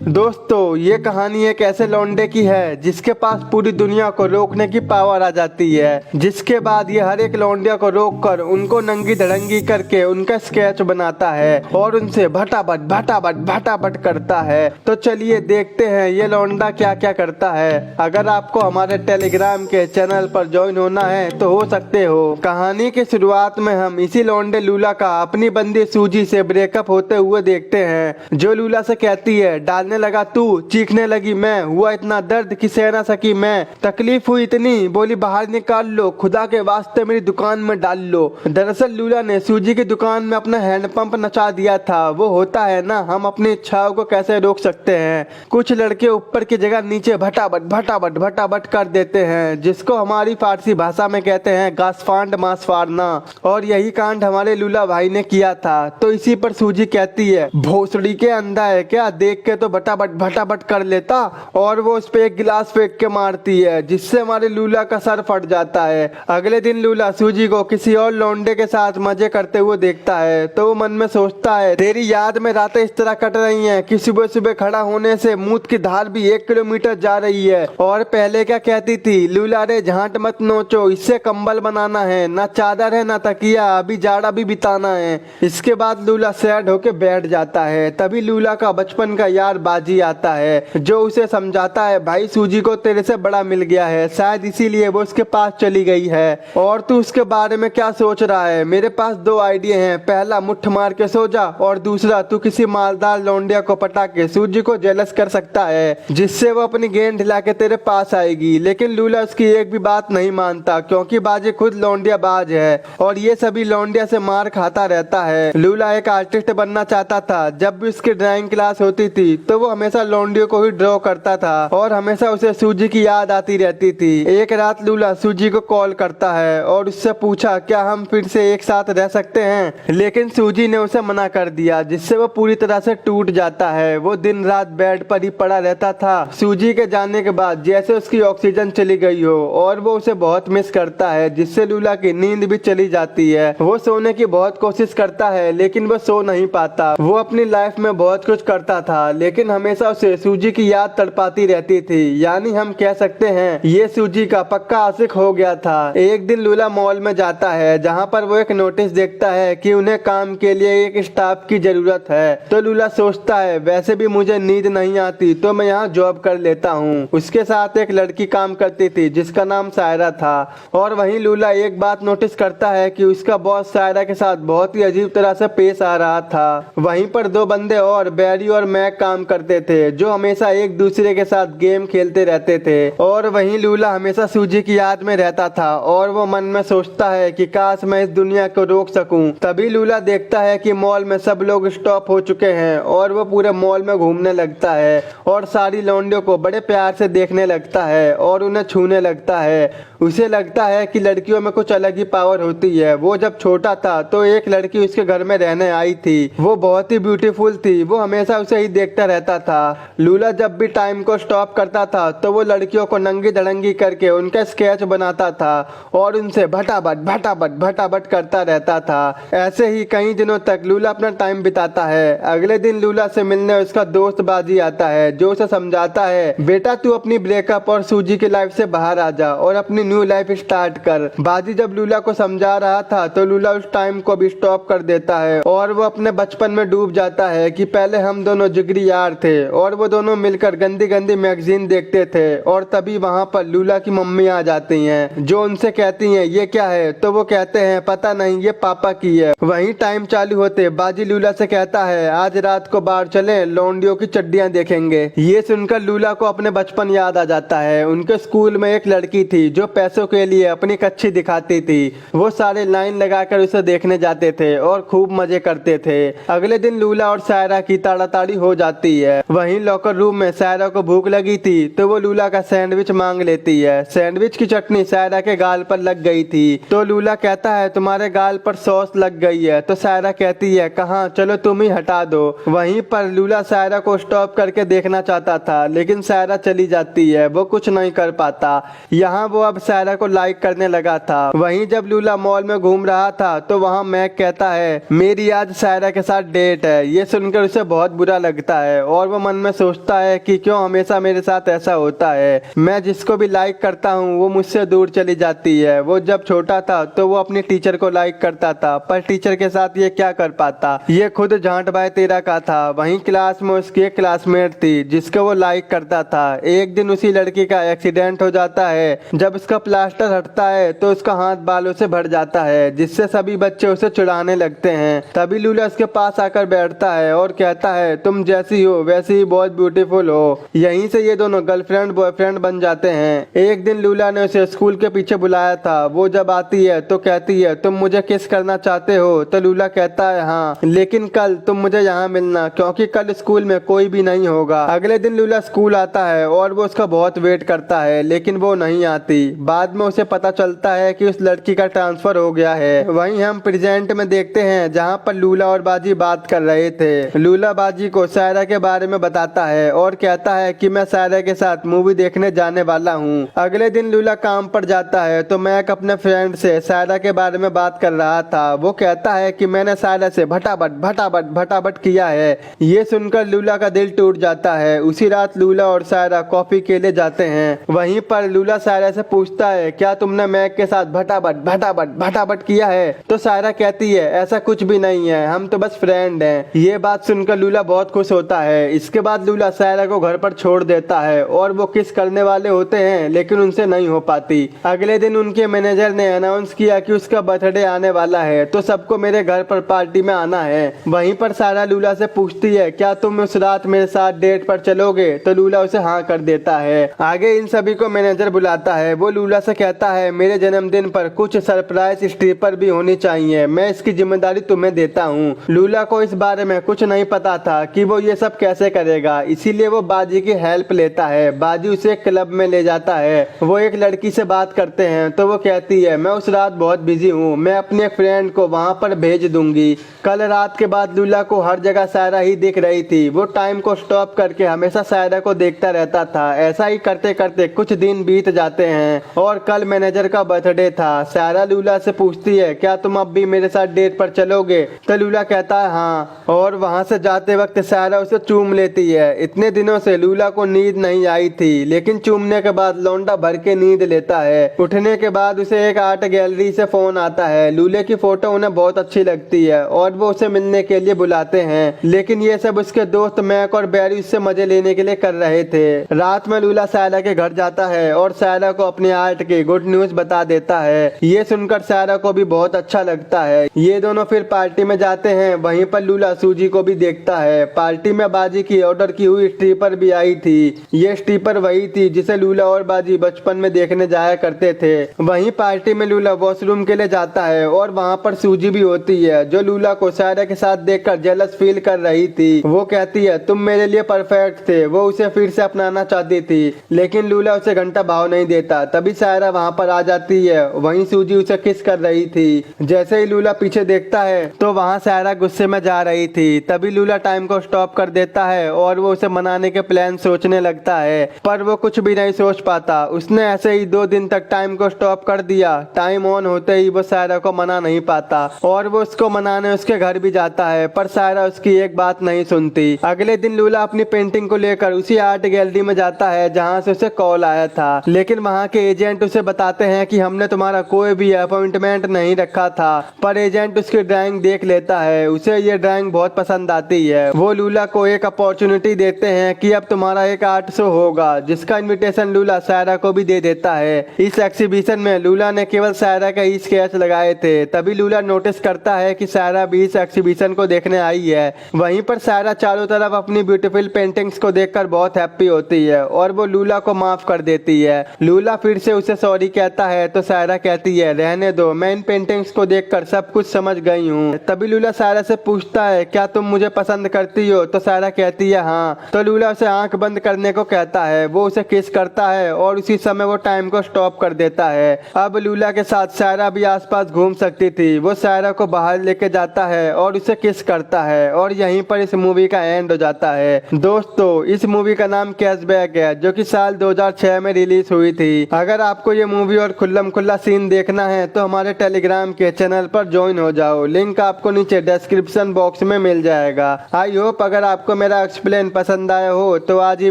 दोस्तों, ये कहानी एक ऐसे लौंडे की है जिसके पास पूरी दुनिया को रोकने की पावर आ जाती है। जिसके बाद ये हर एक लौंडिया को रोककर उनको नंगी धड़ंगी करके उनका स्केच बनाता है और उनसे भटाभट भटाभट भटाभट करता है। तो चलिए देखते हैं ये लौंडा क्या क्या करता है। अगर आपको हमारे टेलीग्राम के चैनल पर ज्वाइन होना है तो हो सकते हो। कहानी की शुरुआत में हम इसी लौंडे लूला का अपनी बंदी सूजी से ब्रेकअप होते हुए देखते हैं, जो लूला से कहती है डालने लगा तू, चीखने लगी मैं, हुआ इतना दर्द कि सह ना सकी मैं, तकलीफ हुई इतनी, बोली बाहर निकाल लो, खुदा के वास्ते मेरी दुकान में डाल लो। दरअसल लूला ने सूजी की दुकान में अपना हैंडपंप नचा दिया था। वो होता है ना, हम अपनी इच्छाओं को कैसे रोक सकते हैं। कुछ लड़के ऊपर की जगह नीचे भटाभट भटाभट भटाभट कर देते हैं, जिसको हमारी फारसी भाषा में कहते हैं घासफांड मांस फाड़ना। और यही कांड हमारे लूला भाई ने किया था। तो इसी पर सूजी कहती है भोसड़ी के अंधा है क्या, देख के तो भटाभट भटाभट कर लेता। और वो उस पे एक गिलास फेंक के मारती है, जिससे हमारे लूला का सर फट जाता है। अगले दिन लूला सूजी को किसी और लौंडे के साथ मजे करते हुए देखता है, तो वो मन में सोचता है तेरी याद में रातें इस तरह कट रही हैं कि सुबह सुबह खड़ा होने से मूत की धार भी 1 किलोमीटर जा रही है। और पहले क्या कहती थी, लूला रे झांट मत नोचो, इससे कंबल बनाना है, ना चादर है ना तकिया, अभी जाड़ा भी बिताना है। इसके बाद लूला सैड होके बैठ जाता है। तभी लूला का बचपन का यार बाजी आता है, जो उसे समझाता है भाई सूजी को तेरे से बड़ा मिल गया है, शायद इसीलिए वो उसके पास चली गई है। और तू उसके बारे में क्या सोच रहा है। मेरे पास 2 आइडिया हैं, पहला मुट्ठ मार के सो जा, और दूसरा तू किसी मालदार लौंडिया को पटा के सूजी को जेलस कर सकता है, जिससे वो अपनी गेंद हिला के तेरे पास आएगी। लेकिन लूला उसकी एक भी बात नहीं मानता, क्योंकि बाजी खुद लौंडिया बाज है और ये सभी लौंडिया से मार खाता रहता है। लूला एक आर्टिस्ट बनना चाहता था। जब भी उसकी ड्राइंग क्लास होती थी तो वो हमेशा लौंडियों को ही ड्रॉ करता था और हमेशा उसे सूजी की याद आती रहती थी। एक रात लूला सूजी को कॉल करता है और उससे पूछा क्या हम फिर से एक साथ रह सकते हैं, लेकिन सूजी ने उसे मना कर दिया, जिससे वो पूरी तरह से टूट जाता है। वो दिन रात बेड पर ही पड़ा रहता था। सूजी के जाने के बाद जैसे उसकी ऑक्सीजन चली गई हो और वो उसे बहुत मिस करता है, जिससे लूला की नींद भी चली जाती है। वो सोने की बहुत कोशिश करता है लेकिन वो सो नहीं पाता। वो अपनी लाइफ में बहुत कुछ करता था लेकिन हमेशा उसे सूजी की याद तड़पाती रहती थी। यानी हम कह सकते हैं ये सूजी का पक्का आशिक हो गया था। एक दिन लूला मॉल में जाता है, जहाँ पर वो एक नोटिस देखता है कि उन्हें काम के लिए एक स्टाफ की जरूरत है। तो लूला सोचता है वैसे भी मुझे नींद नहीं आती तो मैं यहाँ जॉब कर लेता हूँ। उसके साथ एक लड़की काम करती थी जिसका नाम सायरा था। और वहीं लूला एक बात नोटिस करता है कि उसका बॉस सायरा के साथ बहुत ही अजीब तरह से पेश आ रहा था। वहीं पर 2 बंदे और बैरी और मैक काम करते थे, जो हमेशा एक दूसरे के साथ गेम खेलते रहते थे। और वहीं लूला हमेशा सूजी की याद में रहता था और वो मन में सोचता है कि काश मैं इस दुनिया को रोक सकूं। तभी लूला देखता है कि मॉल में सब लोग स्टॉप हो चुके हैं और वो पूरे मॉल में घूमने लगता है और सारी लौंडियों को बड़े प्यार से देखने लगता है और उन्हें छूने लगता है। उसे लगता है कि लड़कियों में कुछ अलग ही पावर होती है। वो जब छोटा था तो एक लड़की उसके घर में रहने आई थी। वो बहुत ही ब्यूटीफुल थी। वो हमेशा उसे ही देखता रहता था। लूला जब भी टाइम को स्टॉप करता था तो वो लड़कियों को नंगी धड़ंगी करके उनका स्केच बनाता था और उनसे भटाभट भटाभट भटाभट करता रहता था। ऐसे ही कई दिनों तक लूला अपना टाइम बिताता है। अगले दिन लूला से मिलने उसका दोस्त बाजी आता है, जो उसे समझाता है बेटा तू अपनी ब्रेकअप और सूजी की लाइफ से बाहर आ जा और अपनी न्यू लाइफ स्टार्ट कर। बाजी जब लूला को समझा रहा था तो लूला उस टाइम को भी स्टॉप कर देता है और वो अपने बचपन में डूब जाता है कि पहले हम दोनों जिगरी यार थे और वो दोनों मिलकर गंदी गंदी मैगजीन देखते थे। और तभी वहाँ पर लूला की मम्मी आ जाती हैं, जो उनसे कहती हैं ये क्या है। तो वो कहते हैं पता नहीं, ये पापा की है। वहीं टाइम चालू होते बाजी लूला से कहता है आज रात को बाहर चले, लौंडियों की चड्डियां देखेंगे। ये सुनकर लूला को अपने बचपन याद आ जाता है। उनके स्कूल में एक लड़की थी जो पैसों के लिए अपनी कच्छी दिखाती थी। वो सारे लाइन लगाकर उसे देखने जाते थे और खूब मजे करते थे। अगले दिन लूला और सायरा की ताड़ाताड़ी हो जाती है। वहीं लॉकर रूम में सायरा को भूख लगी थी तो वो लूला का सैंडविच मांग लेती है। सैंडविच की चटनी सायरा के गाल पर लग गई थी। तो लूला कहता है तुम्हारे गाल पर सॉस लग गई है। तो सायरा कहती है कहाँ, चलो तुम ही हटा दो। वहीं पर लूला सायरा को स्टॉप करके देखना चाहता था लेकिन सायरा चली जाती है। वो कुछ नहीं कर पाता। यहाँ वो अब सायरा को लाइक करने लगा था। वहीं जब लूला मॉल में घूम रहा था तो वहाँ मैक कहता है मेरी आज सायरा के साथ डेट है। ये सुनकर उसे बहुत बुरा लगता है और वो मन में सोचता है कि क्यों हमेशा मेरे साथ ऐसा होता है, मैं जिसको भी लाइक करता हूँ वो मुझसे दूर चली जाती है। वो जब छोटा था तो वो अपने टीचर को लाइक करता था, पर टीचर के साथ ये क्या कर पाता, ये खुद झांट भाई तेरा का था। वहीं क्लास में उसकी एक क्लासमेट थी जिसको वो लाइक करता था। एक दिन उसी लड़की का एक्सीडेंट हो जाता है। जब उसका प्लास्टर हटता है तो उसका हाथ बालों से भर जाता है, जिससे सभी बच्चे उसे चिढ़ाने लगते हैं। तभी लूला उसके पास आकर बैठता है और कहता है, तुम जैसी हो वैसी ही बहुत ब्यूटीफुल हो। यहीं से ये दोनों गर्लफ्रेंड बॉयफ्रेंड बन जाते हैं। एक दिन लूला ने उसे स्कूल के पीछे बुलाया था। वो जब आती है तो कहती है, तुम मुझे किस करना चाहते हो? तो लूला कहता है, हाँ, लेकिन कल तुम मुझे यहाँ मिलना, क्योंकि कल स्कूल में कोई भी नहीं होगा। अगले दिन लूला स्कूल आता है और वो उसका बहुत वेट करता है, लेकिन वो नहीं आती। बाद में उसे पता चलता है कि उस लड़की का ट्रांसफर हो गया है। वहीं हम प्रेजेंट में देखते हैं जहाँ पर लूला और बाजी बात कर रहे थे। लूला बाजी को सायरा के बारे में बताता है और कहता है कि मैं सायरा के साथ मूवी देखने जाने वाला हूँ। अगले दिन लूला काम पर जाता है तो मैक अपने फ्रेंड से सायरा के बारे में बात कर रहा था। वो कहता है कि मैंने सायरा से भटाभट भटाभट भटाभट किया है। ये सुनकर लूला का दिल टूट जाता है। उसी रात लूला और सायरा कॉफी के लिए जाते हैं। वहीं पर लूला सायरा से पूछता है, क्या तुमने मैक के साथ भटाभट भटाभट भटाभट किया है? तो सायरा कहती है, ऐसा कुछ भी नहीं है, हम तो बस फ्रेंड हैं। ये बात सुनकर लूला बहुत खुश होता है। इसके बाद लूला सायरा को घर पर छोड़ देता है और वो किस करने वाले होते हैं, लेकिन उनसे नहीं हो पाती। अगले दिन उनके मैनेजर ने अनाउंस किया कि उसका बर्थडे आने वाला है, तो सबको मेरे घर पर पार्टी में आना है। वहीं पर सायरा लूला से पूछती है, क्या तुम उस रात मेरे साथ डेट पर चलोगे? तो लूला उसे हाँ कर देता है। आगे इन सभी को मैनेजर बुलाता है। वो लूला से कहता है, मेरे जन्मदिन पर कुछ सरप्राइज स्ट्रिपर भी होनी चाहिए, मैं इसकी जिम्मेदारी तुम्हें देता हूँ। लूला को इस बारे में कुछ नहीं पता था कि वो ये सब कैसे करेगा, इसीलिए वो बाजी की हेल्प लेता है। बाजी उसे क्लब में ले जाता है। वो एक लड़की से बात करते हैं तो वो कहती है, मैं उस रात बहुत बिजी हूँ, मैं अपने एक फ्रेंड को वहाँ पर भेज दूंगी। कल रात के बाद लूला को हर जगह सायरा ही दिख रही थी। वो टाइम को स्टॉप करके हमेशा सायरा को देखता रहता था। ऐसा ही करते करते कुछ दिन बीत जाते हैं और कल मैनेजर का बर्थडे था। सायरा लूला से पूछती है, क्या तुम अब भी मेरे साथ डेट पर चलोगे? तो लूला कहता है हाँ, और वहाँ से जाते वक्त सायरा उसे चूम लेती है। इतने दिनों से लूला को नींद नहीं आई थी, लेकिन चूमने के बाद लौंडा भर के नींद लेता है। उठने के बाद उसे एक आर्ट गैलरी से फोन आता है। लूले की फोटो उन्हें बहुत अच्छी लगती है और वो उसे मिलने के लिए बुलाते हैं, लेकिन ये सब उसके दोस्त मैक और बैरी उससे मजे लेने के लिए कर रहे थे। रात में लूला सायरा के घर जाता है और सायरा को अपने आर्ट की गुड न्यूज बता देता है। ये सुनकर सायरा को भी बहुत अच्छा लगता है। ये दोनों फिर पार्टी में जाते हैं। वहीं पर लूला सूजी को भी देखता है। पार्टी में बाजी की ऑर्डर की हुई स्ट्रिपर भी आई थी। ये स्ट्रिपर वही थी जिसे लूला और बाजी बचपन में देखने जाया करते थे। वहीं पार्टी में लूला वॉशरूम के लिए जाता है और वहाँ पर सूजी भी होती है, जो लूला को सायरा के साथ देखकर जेलस फील कर रही थी। वो कहती है, तुम मेरे लिए परफेक्ट थे। वो उसे फिर से अपनाना चाहती थी, लेकिन लूला उसे घंटा भाव नहीं देता। तभी सायरा वहाँ पर आ जाती है। वहीं सूजी उसे किस कर रही थी। जैसे ही लूला पीछे देखता है तो वहाँ सायरा गुस्से में जा रही थी। तभी लूला टाइम को स्टॉप कर देता है और वो उसे मनाने के प्लान सोचने लगता है, पर वो कुछ भी नहीं सोच पाता। उसने ऐसे ही 2 दिन तक टाइम को स्टॉप कर दिया। टाइम ऑन होते ही वो सायरा को मना नहीं पाता और वो उसको मनाने उसके घर भी जाता है, पर सायरा उसकी एक बात नहीं सुनती। अगले दिन लूला अपनी पेंटिंग को लेकर उसी आर्ट गैलरी में जाता है जहाँ से उसे कॉल आया था, लेकिन वहाँ के एजेंट उसे बताते हैं कि हमने तुम्हारा कोई भी अपॉइंटमेंट नहीं रखा था। पर एजेंट उसकी ड्राइंग देख लेता है। उसे ये ड्राइंग बहुत पसंद आती है। वो लूला को एक अपॉर्चुनिटी देते हैं कि अब तुम्हारा एक आर्ट शो होगा, जिसका इनविटेशन लूला सायरा को भी दे देता है। इस एक्सीबिशन में लूला ने केवल सायरा का ही स्केच लगाए थे। तभी लूला नोटिस करता है कि सायरा भी इस एक्सीबिशन को देखने आई है। वहीं पर सायरा चारों तरफ अपनी ब्यूटीफुल पेंटिंग्स को देखकर बहुत हैप्पी होती है और वो लूला को माफ कर देती है। लूला फिर से उसे सॉरी कहता है तो सायरा कहती है, रहने दो, मैं इन पेंटिंग्स को देखकर सब कुछ समझ गई हूँ। तभी लूला सायरा से पूछता है, क्या तुम मुझे पसंद करती हो? तो सायरा कहती है हाँ। तो लूला उसे आंख बंद करने को कहता है। वो उसे किस करता है और उसी समय वो टाइम को स्टॉप कर देता है। अब लूला के साथ सायरा भी आसपास घूम सकती थी। वो सायरा को बाहर लेके जाता है और उसे किस करता है और यहीं पर इस मूवी का एंड हो जाता है। दोस्तों, इस मूवी का नाम कैशबैक है, जो कि साल 2006 में रिलीज हुई थी। अगर आपको ये मूवी और खुल्लम खुल्ला सीन देखना है तो हमारे टेलीग्राम के चैनल पर ज्वाइन हो जाओ। लिंक आपको नीचे डिस्क्रिप्शन बॉक्स में मिल जाएगा। आई होप अगर आपको मेरा एक्सप्लेन पसंद आया हो तो आज ही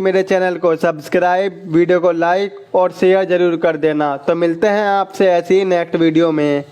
मेरे चैनल को सब्सक्राइब, वीडियो को लाइक और शेयर जरूर कर देना। तो मिलते हैं आपसे ऐसी ही नेक्स्ट वीडियो में।